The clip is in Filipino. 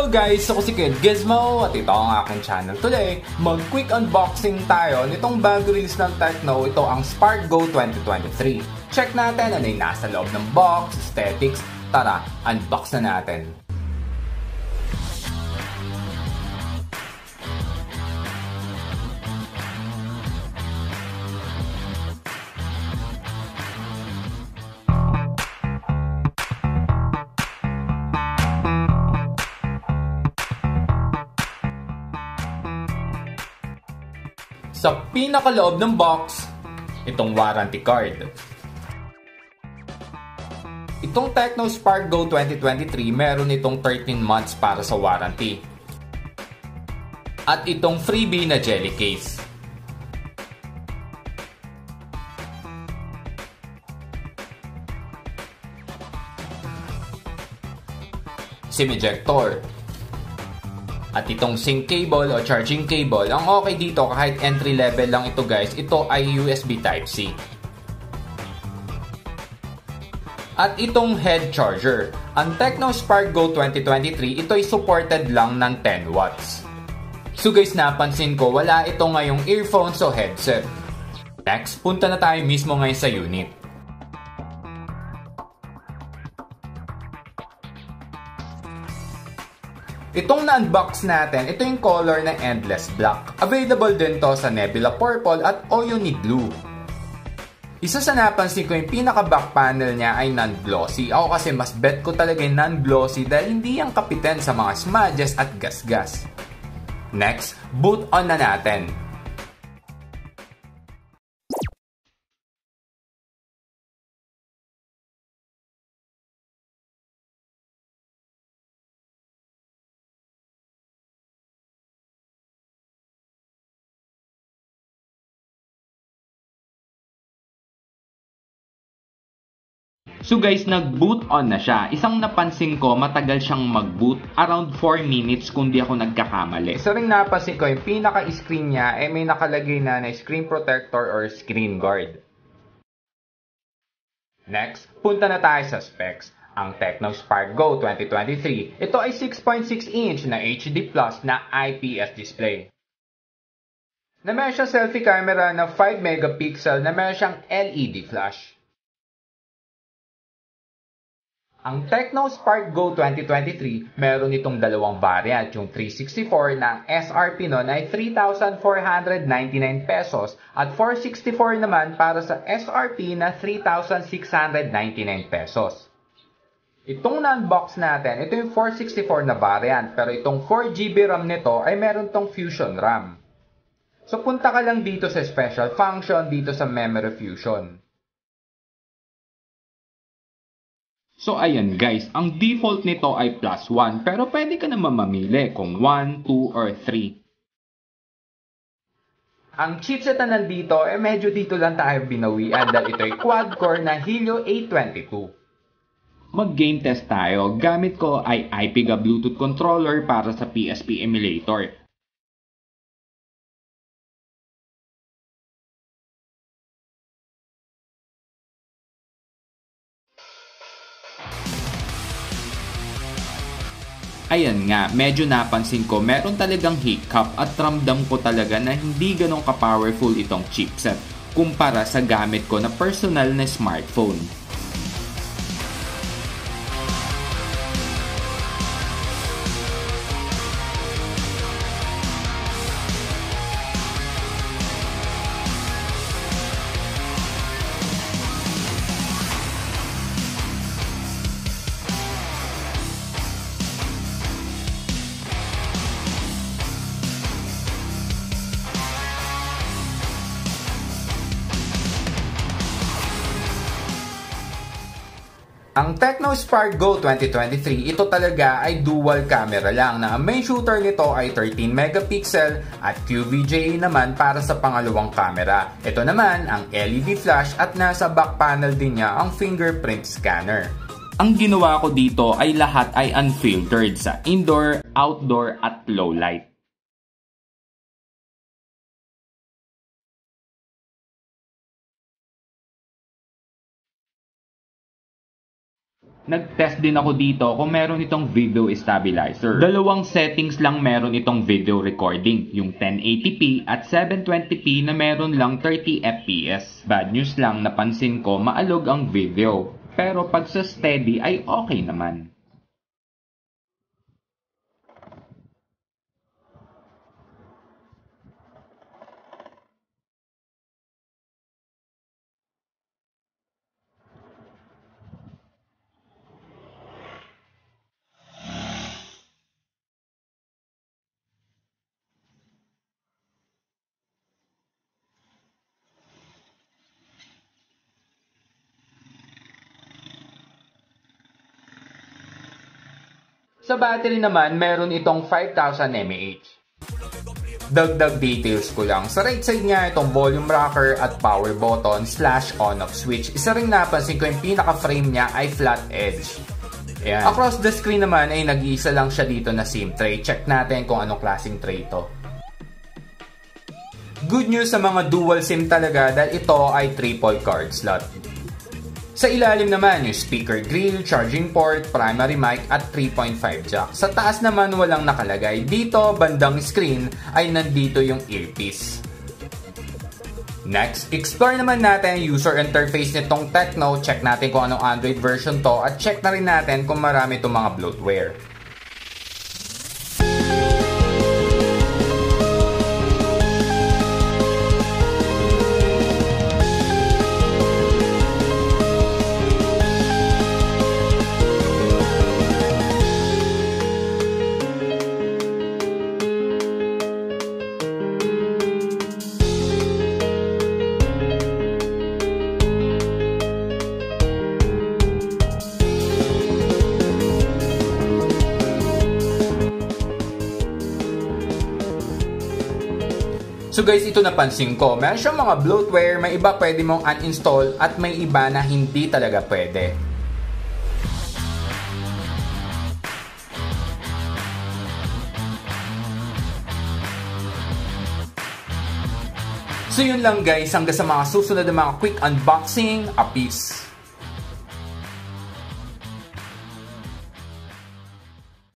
Hello guys! Ako si Kid Gizmo at ito ang aking channel. Today, mag-quick unboxing tayo nitong bago release ng Tecno. Ito ang Spark Go 2023. Check natin ano yung nasa loob ng box, aesthetics. Tara, unbox na natin. Sa pinakaloob ng box, itong warranty card. Itong Tecno Spark Go 2023, meron itong 13 months para sa warranty. At itong freebie na jelly case. SIM ejector. At itong sync cable o charging cable, ang okay dito kahit entry level lang ito guys, ito ay USB Type-C. At itong head charger. Ang Tecno Spark Go 2023, ito ay supported lang ng 10 watts. So guys, napansin ko wala ito ngayong earphones o headset. Next, punta na tayo mismo ngayon sa unit. Itong na-unbox natin, ito yung color ng Endless Black. Available din to sa Nebula Purple at All You Need Blue. Isa sa napansin ko yung pinaka-back panel niya ay non-glossy. Ako kasi mas bet ko talaga yung non-glossy dahil hindi yung kapitan sa mga smudges at gas-gas. Next, boot on na natin. So guys, nag-boot on na siya. Isang napansin ko, matagal siyang mag-boot. Around 4 minutes kung di ako nagkakamali. Isa ring napansin ko, yung pinaka-screen niya ay may nakalagay na screen protector or screen guard. Next, punta na tayo sa specs. Ang Tecno Spark Go 2023, ito ay 6.6 inch na HD Plus na IPS display. Na meron siyang selfie camera na 5 megapixel na meron siyang LED flash. Ang Tecno Spark Go 2023, meron itong dalawang variant, yung 364 na SRP nun ay 3,499 pesos at 464 naman para sa SRP na 3,699 pesos. Itong na-unbox natin, ito yung 464 na variant, pero itong 4GB RAM nito ay meron tong Fusion RAM. So punta ka lang dito sa Special Function, dito sa Memory Fusion. So ayan guys, ang default nito ay +1 pero pwede ka naman mamili kung 1, 2, or 3. Ang chipset na nandito ay medyo dito lang tayo binawian dahil ito ay quad-core na Helio A22. Mag-game test tayo. Gamit ko ay IPGA Bluetooth controller para sa PSP emulator. Ayan nga, medyo napansin ko meron talagang hiccup at ramdam ko talaga na hindi ganun ka-powerful itong chipset kumpara sa gamit ko na personal na smartphone. Ang Tecno Spark Go 2023, ito talaga ay dual camera lang na ang main shooter nito ay 13 megapixel at QVGA naman para sa pangalawang camera. Ito naman ang LED flash at nasa back panel din niya ang fingerprint scanner. Ang ginawa ko dito ay lahat ay unfiltered sa indoor, outdoor at low light. Nag-test din ako dito kung meron itong video stabilizer. Dalawang settings lang meron itong video recording, yung 1080p at 720p na meron lang 30 fps. Bad news lang, napansin ko maalog ang video. Pero pag sa steady ay okay naman. Sa battery naman, meron itong 5,000 mAh. Dagdag details ko lang. Sa right side nga itong volume rocker at power button / on-off switch. Isa ring napansin ko yung pinaka-frame niya ay flat edge. Ayan. Across the screen naman ay nag-iisa lang siya dito na SIM tray. Check natin kung anong klaseng tray ito. Good news sa mga dual SIM talaga dahil ito ay triple card slot. Sa ilalim naman yung speaker grill, charging port, primary mic at 3.5 jack. Sa taas naman walang nakalagay. Dito, bandang screen ay nandito yung earpiece. Next, explore naman natin yung user interface nitong Tecno. Check natin kung anong Android version to at check na rin natin kung marami itong mga bloatware. So guys, ito napansin ko. Meron siyang mga bloatware, may iba pwede mong uninstall at may iba na hindi talaga pwede. So yun lang guys, hanggang sa mga susunod na mga quick unboxing. A peace!